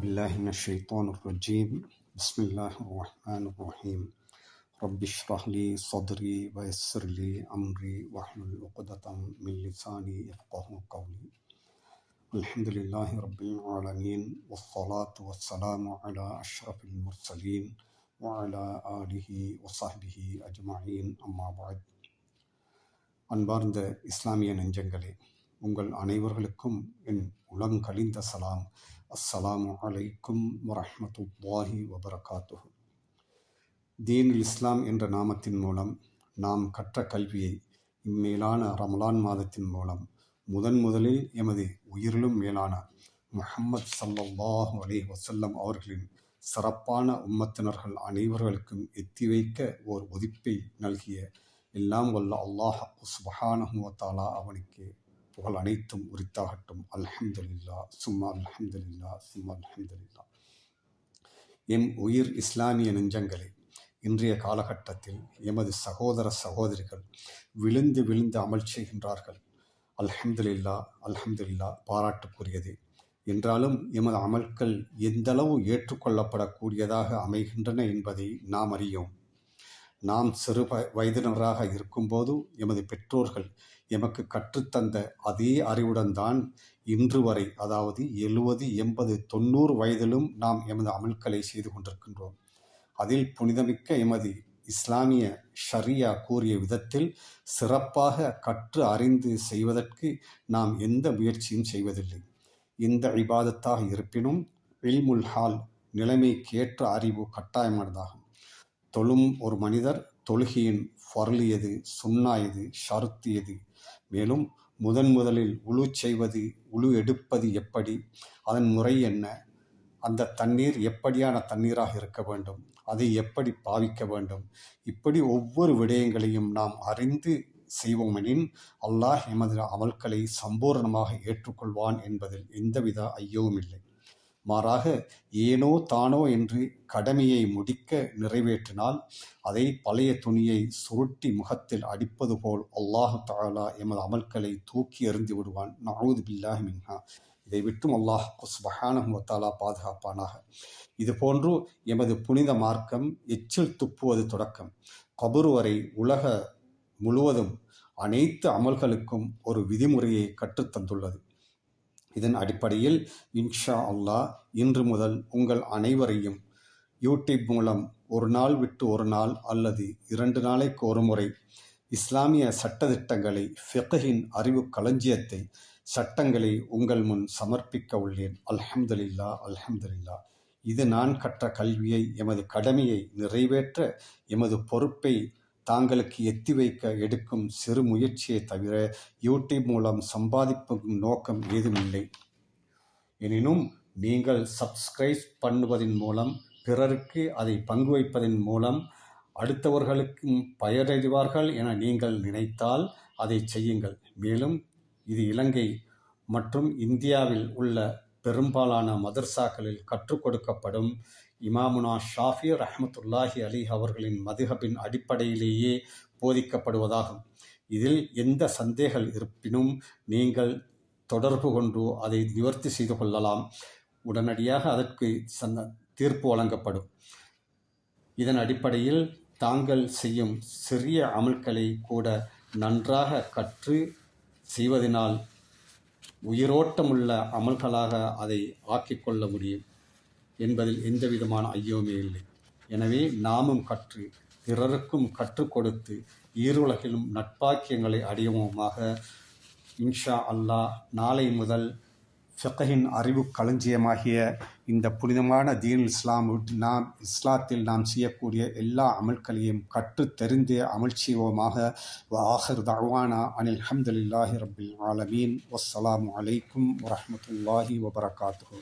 بالله من الشيطان الرجيم بسم الله الرحمن الرحيم رب اشرح لي صدري ويسر لي أمري واحلل عقدة من لساني يفقهوا قولي الحمد لله رب العالمين والصلاة والسلام على أشرف المرسلين وعلى آله وصحبه أجمعين أما بعد அன்பார்ந்த இஸ்லாமிய நெஞ்சங்களே, உங்கள் அனைவர்களுக்கும் என் உலங்கழிந்த சலாம். அஸ்ஸலாமு அலைக்கும் வரஹ்மத்துல்லாஹி வபரகாத்துஹு. தீனுல் இஸ்லாம் என்ற நாமத்தின் மூலம் நாம் கற்ற கல்வியை இம்மேலான ரமலான் மாதத்தின் மூலம் முதலில் எமது உயிரிலும் மேலான முஹம்மது ஸல்லல்லாஹு அலைஹி வஸல்லம் அவர்களின் சிறப்பான உம்மத்தினர்கள் அனைவர்களுக்கும் எத்தி வைக்க ஓர் ஒதிப்பை நல்கிய எல்லாம் வல்ல அல்லாஹ் சுப்ஹானஹு வ தஆலா அவனுக்கு புகழ் அனைத்தும் உரித்தாகட்டும். அல்ஹம்துலில்லாஹ் சும்மா அல்ஹம்துலில்லாஹ் சும்மா அல்ஹம்துலில்லாஹ். எம் உயிர் இஸ்லாமிய நெஞ்சங்களே, இன்றைய காலகட்டத்தில் எமது சகோதர சகோதரிகள் விழுந்து விழுந்து அமல் செய்கின்றார்கள். அல்ஹம்துலில்லாஹ் அல்ஹம்துலில்லாஹ், பாராட்டுக்குரியது. என்றாலும் எமது அமல்கள் எந்தளவு ஏற்றுக்கொள்ளப்படக்கூடியதாக அமைகின்றன என்பதை நாம் அறியோம். நாம் சிறு வயதினராக இருக்கும்போது எமது பெற்றோர்கள் எமக்கு கற்றுத்தந்த அதே அறிவுடன் தான் இன்று வரை, அதாவது 70, 80, 90 வயதிலும் நாம் எமது அமல்களை செய்து கொண்டிருக்கின்றோம். அதில் புனிதமிக்க எமது இஸ்லாமிய ஷரியா கூறிய விதத்தில் சிறப்பாக கற்று அறிந்து செய்வதற்கு நாம் எந்த முயற்சியும் செய்வதில்லை. இந்த இபாதத்தாக இருப்பினும் இல்முல் ஹால், நிலைமைக்கேற்ற அறிவு கட்டாயமானதாகும். தொழும் ஒரு மனிதர் தொழுகையின் ஃபர்லு எது, சுன்னா எது, ஷர்த்து எது, மேலும் முதலில் உழு செய்வது, உழு எடுப்பது எப்படி, அதன் முறை என்ன, அந்த தண்ணீர் எப்படியான தண்ணீராக இருக்க வேண்டும், அதை எப்படி பாவிக்க வேண்டும், இப்படி ஒவ்வொரு விடயங்களையும் நாம் அறிந்து செய்வோமெனின் அல்லாஹ் எமது அமல்களை சம்பூர்ணமாக ஏற்றுக்கொள்வான் என்பதில் எந்தவித ஐயவும் இல்லை. மாறாக ஏனோ தானோ என்று கடமையை முடிக்க நிறைவேற்றினால் அதை பழைய துணியை சுருட்டி முகத்தில் அடிப்பது போல் அல்லாஹு தஆலா எமது அமல்களை தூக்கி எறிந்து விடுவான். நஊது பில்லாஹி மின்ஹா. இதை விட்டும் அல்லாஹ் சுப்ஹானஹு வ தஆலா பாதுகாப்பானாக. இதுபோன்று எமது புனித மார்க்கம் எச்சில் துப்புவது தொடக்கம் கபர் வரை உலக முழுவதும் அனைத்து அமல்களுக்கும் ஒரு விதிமுறையை கற்றுத்தந்துள்ளது. இதன் அடிப்படையில் இன்ஷா அல்லாஹ் இன்று முதல் உங்கள் அனைவரையும் யூடியூப் மூலம் ஒரு நாள் விட்டு ஒரு நாள் அல்லது 2 நாளைக்கு ஒரு முறை இஸ்லாமிய சட்டதிட்டங்களை, ஃபிக்ஹின் அறிவு களஞ்சியத்தை, சட்டங்களை உங்கள் முன் சமர்ப்பிக்க உள்ளேன். அல்ஹம்துலில்லாஹ் அல்ஹம்துலில்லாஹ். இது நான் கற்ற கல்வியை, எமது கடமையை நிறைவேற்ற எமது பொறுப்பை தாங்களுக்கு எத்தி வைக்க எடுக்கும் சிறு முயற்சியை தவிர யூடியூப் மூலம் சம்பாதிப்பும் நோக்கம் ஏதுமில்லை. எனினும் நீங்கள் சப்ஸ்கிரைப் பண்ணுவதன் மூலம், பிறருக்கு அதை பங்கு வைப்பதன் மூலம் அடுத்தவர்களுக்கும் பயனடைவார்கள் என நீங்கள் நினைத்தால் அதை செய்யுங்கள். மேலும் இது இலங்கை மற்றும் இந்தியாவில் உள்ள பெரும்பாலான மதர்சாக்களில் கற்றுக் கொடுக்கப்படும் இமாமுனா ஷாஃபி ரஹ்மத்துல்லாஹி அலைஹி அவர்களின் மதுஹபின் அடிப்படையிலேயே போதிக்கப்படுவதாகும். இதில் எந்த சந்தேகம் இருப்பினும் நீங்கள் தொடர்பு கொண்டு அதை நிவர்த்தி செய்து கொள்ளலாம். உடனடியாக அதற்கு தீர்ப்பு வழங்கப்படும். இதன் அடிப்படையில் தாங்கள் செய்யும் சிறிய அமல்களை கூட நன்றாக கற்று செய்வதனால் உயிரோட்டமுள்ள அமல்களாக அதை ஆக்கிக்கொள்ள முடியும் என்பதில் எந்தவிதமான ஐயமே இல்லை. எனவே நாமும் கற்று பிறருக்கும் கற்றுக் கொடுத்து ஈருலகிலும் நட்பாக்கியங்களை அடையவுமாக. இன்ஷா அல்லாஹ் நாளை முதல் ஃபிக்ஹின் அறிவு களஞ்சியமாகிய இந்த புனிதமான தீன் இஸ்லாத்தில் நாம் செய்யக்கூடிய எல்லா அமல்களையும் கற்று தெரிந்து அமல் செய்வோமாக. ஆஹிர் தஅவானா அனில் ஹம்துலில்லாஹி ரப்பில் ஆலமீன். வஸ்ஸலாமு அலைக்கும் வரஹ்மத்துல்லாஹி வபரகாத்துஹு.